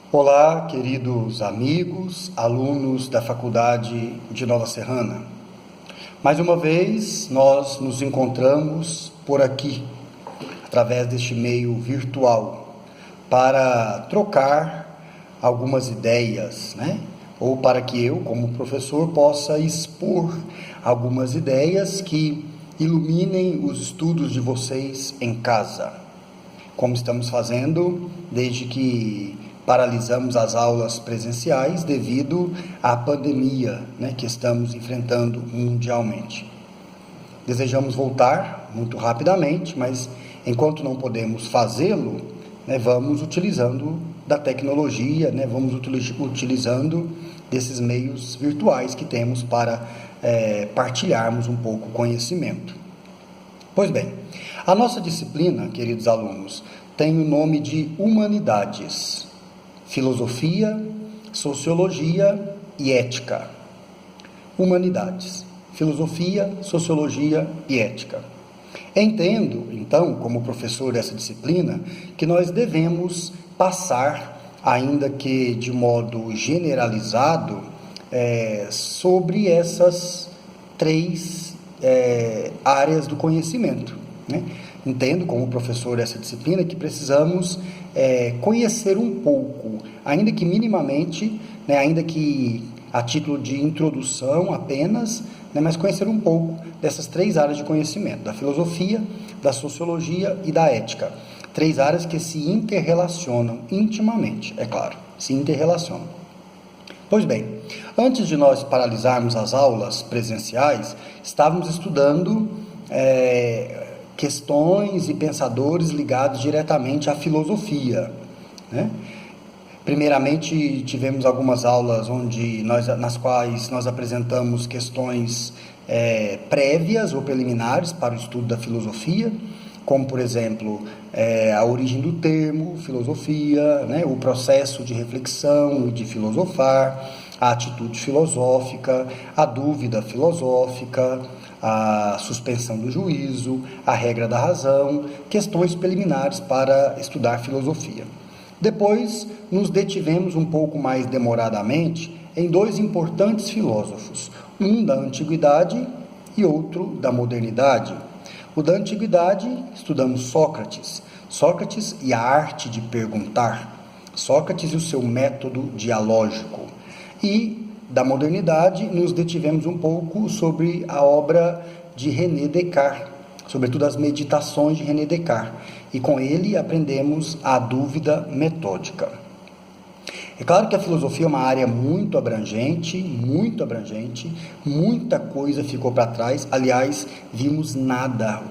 Olá, queridos amigos, alunos da Faculdade de Nova Serrana. Mais uma vez, nós nos encontramos por aqui, através deste meio virtual, para trocar algumas ideias, Ou para que eu, como professor, possa expor algumas ideias que iluminem os estudos de vocês em casa, como estamos fazendo desde que paralisamos as aulas presenciais devido à pandemia, que estamos enfrentando mundialmente. Desejamos voltar muito rapidamente, mas enquanto não podemos fazê-lo, vamos utilizando da tecnologia, vamos utilizando desses meios virtuais que temos para partilharmos um pouco o conhecimento. Pois bem, a nossa disciplina, queridos alunos, tem o nome de Humanidades, Filosofia, Sociologia e Ética. Humanidades, Filosofia, Sociologia e Ética. Entendo, então, como professor dessa disciplina, que nós devemos passar, ainda que de modo generalizado, sobre essas três áreas do conhecimento. Entendo, como professor dessa disciplina, que precisamos conhecer um pouco, ainda que minimamente, ainda que a título de introdução apenas, mas conhecer um pouco dessas três áreas de conhecimento, da filosofia, da sociologia e da ética. Três áreas que se interrelacionam intimamente, é claro, se interrelacionam. Pois bem, antes de nós paralisarmos as aulas presenciais, estávamos estudando questões e pensadores ligados diretamente à filosofia, Primeiramente, tivemos algumas aulas nas quais nós apresentamos questões prévias ou preliminares para o estudo da filosofia, como, por exemplo, a origem do termo filosofia, o processo de reflexão e de filosofar, a atitude filosófica, a dúvida filosófica, a suspensão do juízo, a regra da razão, questões preliminares para estudar filosofia. Depois, nos detivemos um pouco mais demoradamente em dois importantes filósofos, um da antiguidade e outro da modernidade. O da antiguidade, estudamos Sócrates e a arte de perguntar, Sócrates e o seu método dialógico. E da modernidade, nos detivemos um pouco sobre a obra de René Descartes, sobretudo as meditações de René Descartes, e com ele aprendemos a dúvida metódica. É claro que a filosofia é uma área muito abrangente, muita coisa ficou para trás. Aliás, vimos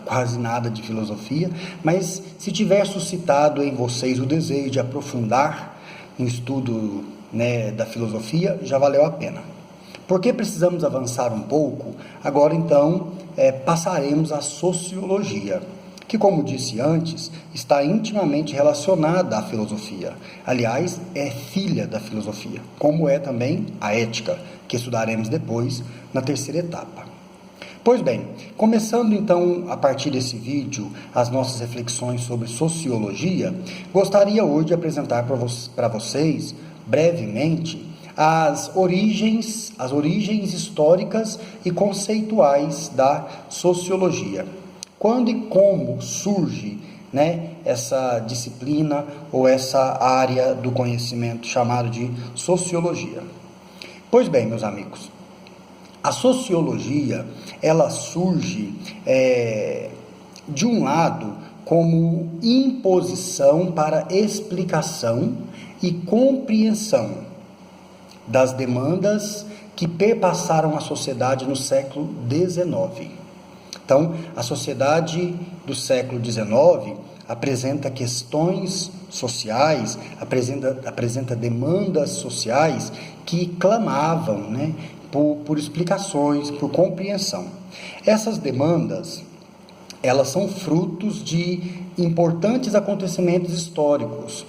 quase nada de filosofia, mas se tiver suscitado em vocês o desejo de aprofundar no estudo da filosofia, já valeu a pena. Porque precisamos avançar um pouco, agora então passaremos à sociologia, que, como disse antes, está intimamente relacionada à filosofia. Aliás, é filha da filosofia, como é também a ética, que estudaremos depois na terceira etapa. Pois bem, começando então a partir desse vídeo as nossas reflexões sobre sociologia, gostaria hoje de apresentar para vocês, brevemente, as origens históricas e conceituais da sociologia. Quando e como surge essa disciplina ou essa área do conhecimento chamada de sociologia? Pois bem, meus amigos, a sociologia ela surge de um lado como imposição para explicação e compreensão das demandas que perpassaram a sociedade no século XIX. Então, a sociedade do século XIX apresenta questões sociais, apresenta demandas sociais que clamavam por explicações, por compreensão. Essas demandas, elas são frutos de importantes acontecimentos históricos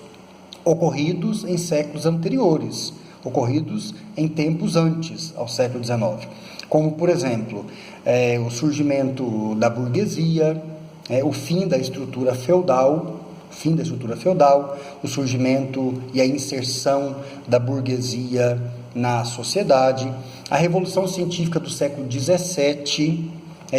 ocorridos em séculos anteriores, ocorridos em tempos antes ao século XIX, como, por exemplo, o surgimento da burguesia, o fim da estrutura feudal, fim da estrutura feudal, o surgimento e a inserção da burguesia na sociedade, a Revolução Científica do século XVII,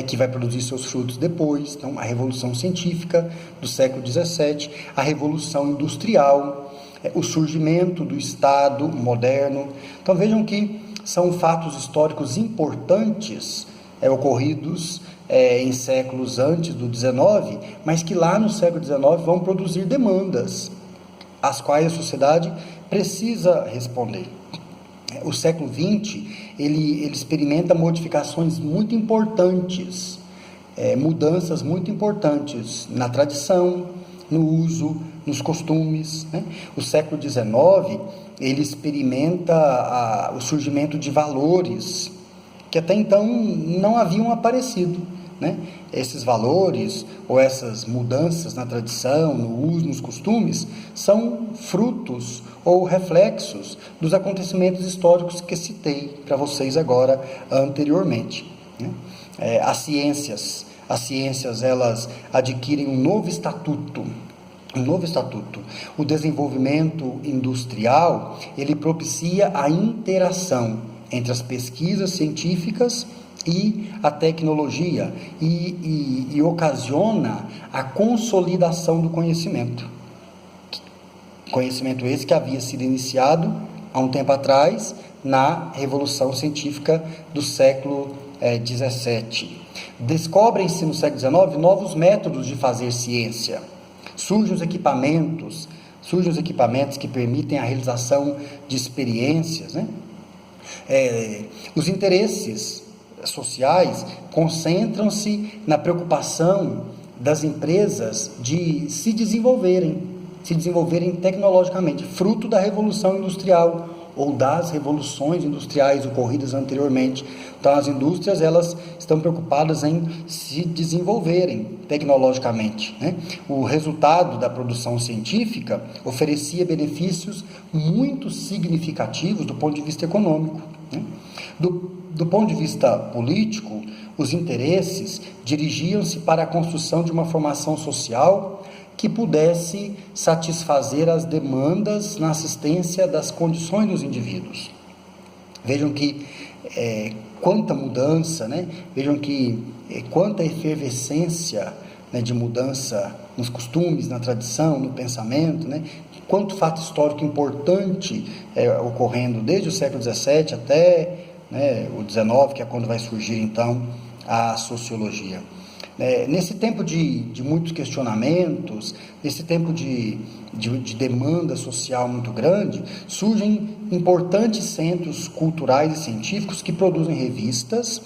que vai produzir seus frutos depois, então a Revolução Científica do século XVII, a Revolução Industrial, o surgimento do Estado moderno. Então vejam que são fatos históricos importantes ocorridos em séculos antes do XIX, mas que lá no século XIX vão produzir demandas, às quais a sociedade precisa responder. O século XX, ele experimenta modificações muito importantes, mudanças muito importantes na tradição, no uso, nos costumes, né? O século XIX, ele experimenta o surgimento de valores que até então não haviam aparecido, né? Esses valores ou essas mudanças na tradição, no uso, nos costumes, são frutos ou reflexos dos acontecimentos históricos que citei para vocês agora anteriormente, né? As ciências, elas adquirem um novo estatuto. O desenvolvimento industrial, ele propicia a interação entre as pesquisas científicas e a tecnologia e ocasiona a consolidação do conhecimento. Conhecimento esse que havia sido iniciado há um tempo atrás na Revolução Científica do século XVII. Descobrem-se no século XIX novos métodos de fazer ciência. Surgem os equipamentos que permitem a realização de experiências, né? Os interesses sociais concentram-se na preocupação das empresas de se desenvolverem tecnologicamente, fruto da Revolução Industrial ou das revoluções industriais ocorridas anteriormente. Então, as indústrias, elas estão preocupadas em se desenvolverem tecnologicamente, né? O resultado da produção científica oferecia benefícios muito significativos do ponto de vista econômico, né? Do ponto de vista político, os interesses dirigiam-se para a construção de uma formação social que pudesse satisfazer as demandas na assistência das condições dos indivíduos. Vejam que quanta mudança, né? Vejam que quanta efervescência, né, de mudança nos costumes, na tradição, no pensamento, né? Quanto fato histórico importante ocorrendo desde o século XVII até, né, o XIX, que é quando vai surgir então a sociologia. Nesse tempo de muitos questionamentos, nesse tempo de demanda social muito grande, surgem importantes centros culturais e científicos que produzem revistas,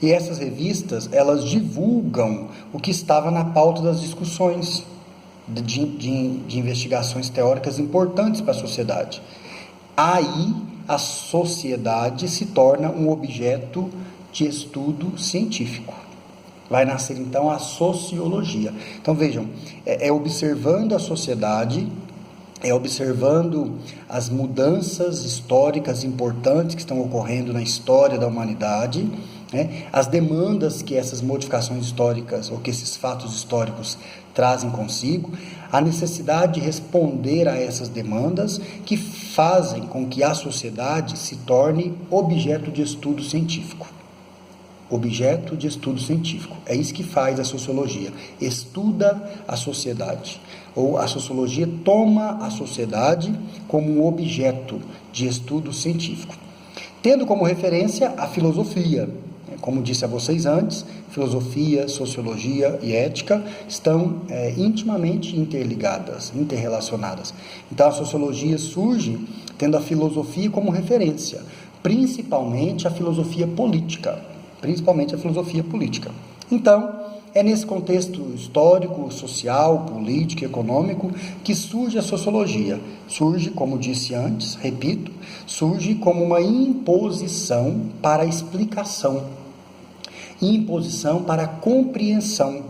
e essas revistas, elas divulgam o que estava na pauta das discussões de investigações teóricas importantes para a sociedade. Aí, a sociedade se torna um objeto de estudo científico. Vai nascer, então, a sociologia. Então, vejam, observando a sociedade, observando as mudanças históricas importantes que estão ocorrendo na história da humanidade, né, as demandas que essas modificações históricas, ou que esses fatos históricos trazem consigo, a necessidade de responder a essas demandas que fazem com que a sociedade se torne objeto de estudo científico. Objeto de estudo científico. É isso que faz a sociologia. Estuda a sociedade. Ou a sociologia toma a sociedade como um objeto de estudo científico. Tendo como referência a filosofia. Como disse a vocês antes, filosofia, sociologia e ética estão intimamente interligadas, interrelacionadas. Então a sociologia surge tendo a filosofia como referência, principalmente a filosofia política. Então, é nesse contexto histórico, social, político e econômico que surge a sociologia. Surge, como disse antes, repito, surge como uma imposição para a explicação, imposição para a compreensão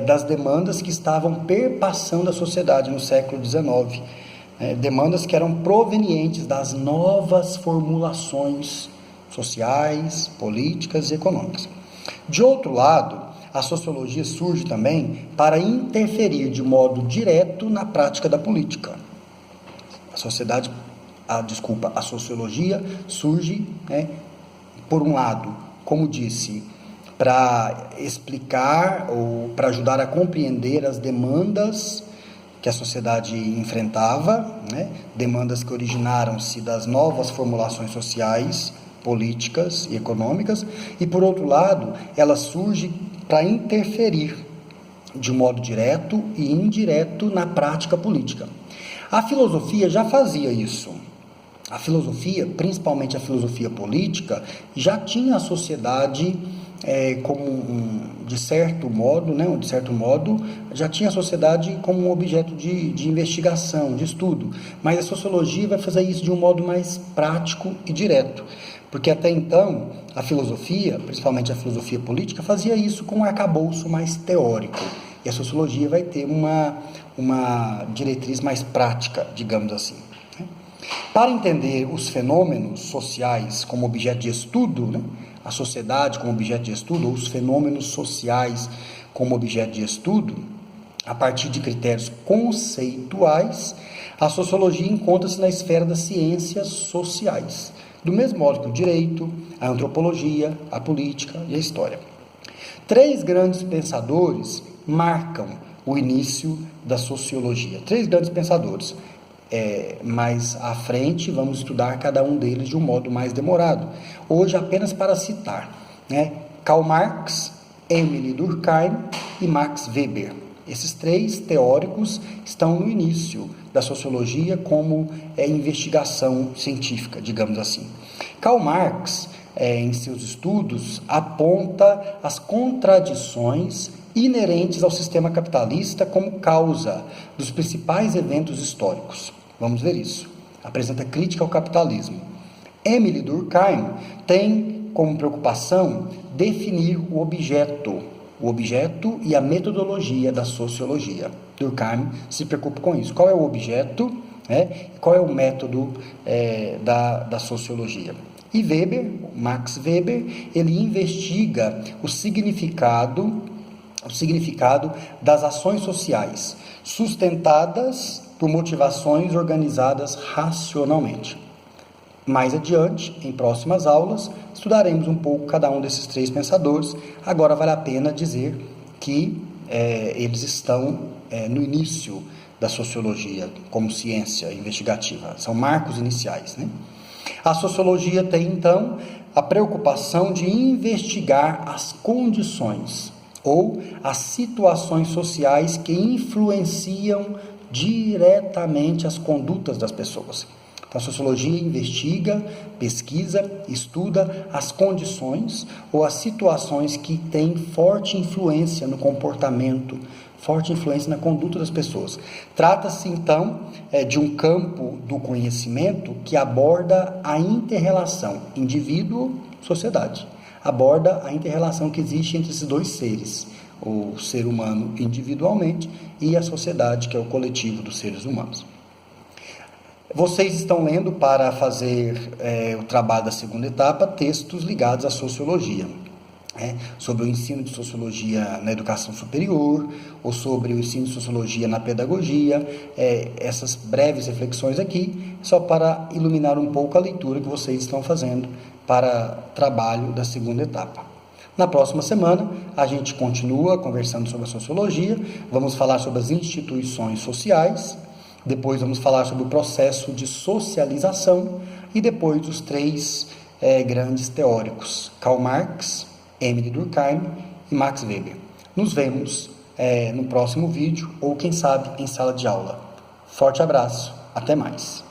das demandas que estavam perpassando a sociedade no século XIX. Demandas que eram provenientes das novas formulações sociais, políticas e econômicas. De outro lado, a sociologia surge também para interferir de modo direto na prática da política. A sociologia surge, por um lado, como disse, para explicar ou para ajudar a compreender as demandas que a sociedade enfrentava, demandas que originaram-se das novas formulações sociais, políticas e econômicas, e por outro lado, ela surge para interferir de modo direto e indireto na prática política. A filosofia já fazia isso. A filosofia, principalmente a filosofia política, já tinha a sociedade de certo modo, já tinha a sociedade como um objeto de investigação, de estudo. Mas a sociologia vai fazer isso de um modo mais prático e direto. Porque até então, a filosofia, principalmente a filosofia política, fazia isso com um arcabouço mais teórico. E a sociologia vai ter uma diretriz mais prática, digamos assim. Para entender os fenômenos sociais como objeto de estudo, a sociedade como objeto de estudo, ou os fenômenos sociais como objeto de estudo, a partir de critérios conceituais, a sociologia encontra-se na esfera das ciências sociais, do mesmo modo que o direito, a antropologia, a política e a história. 3 grandes pensadores marcam o início da sociologia. 3 grandes pensadores. Mais à frente vamos estudar cada um deles de um modo mais demorado. Hoje apenas para citar, Karl Marx, Émile Durkheim e Max Weber. Esses 3 teóricos estão no início da sociologia como investigação científica, digamos assim. Karl Marx, em seus estudos, aponta as contradições inerentes ao sistema capitalista como causa dos principais eventos históricos. Vamos ver isso. Apresenta crítica ao capitalismo. Émile Durkheim tem como preocupação definir o objeto e a metodologia da sociologia. Durkheim se preocupa com isso. Qual é o objeto, qual é o método da sociologia? E Weber, Max Weber, ele investiga o significado das ações sociais, sustentadas por motivações organizadas racionalmente. Mais adiante, em próximas aulas, estudaremos um pouco cada um desses 3 pensadores. Agora vale a pena dizer que eles estão no início da sociologia como ciência investigativa. São marcos iniciais. A sociologia tem, então, a preocupação de investigar as condições ou as situações sociais que influenciam diretamente as condutas das pessoas. Então, a sociologia investiga, pesquisa, estuda as condições ou as situações que têm forte influência no comportamento, forte influência na conduta das pessoas. Trata-se, então, de um campo do conhecimento que aborda a inter-relação indivíduo-sociedade. Aborda a inter-relação que existe entre esses 2 seres, o ser humano individualmente e a sociedade, que é o coletivo dos seres humanos. Vocês estão lendo, para fazer o trabalho da segunda etapa, textos ligados à sociologia, sobre o ensino de sociologia na educação superior, ou sobre o ensino de sociologia na pedagogia. Essas breves reflexões aqui, só para iluminar um pouco a leitura que vocês estão fazendo para trabalho da segunda etapa. Na próxima semana, a gente continua conversando sobre a sociologia, vamos falar sobre as instituições sociais, depois vamos falar sobre o processo de socialização e depois os 3 grandes teóricos, Karl Marx, Émile Durkheim e Max Weber. Nos vemos no próximo vídeo ou, quem sabe, em sala de aula. Forte abraço, até mais!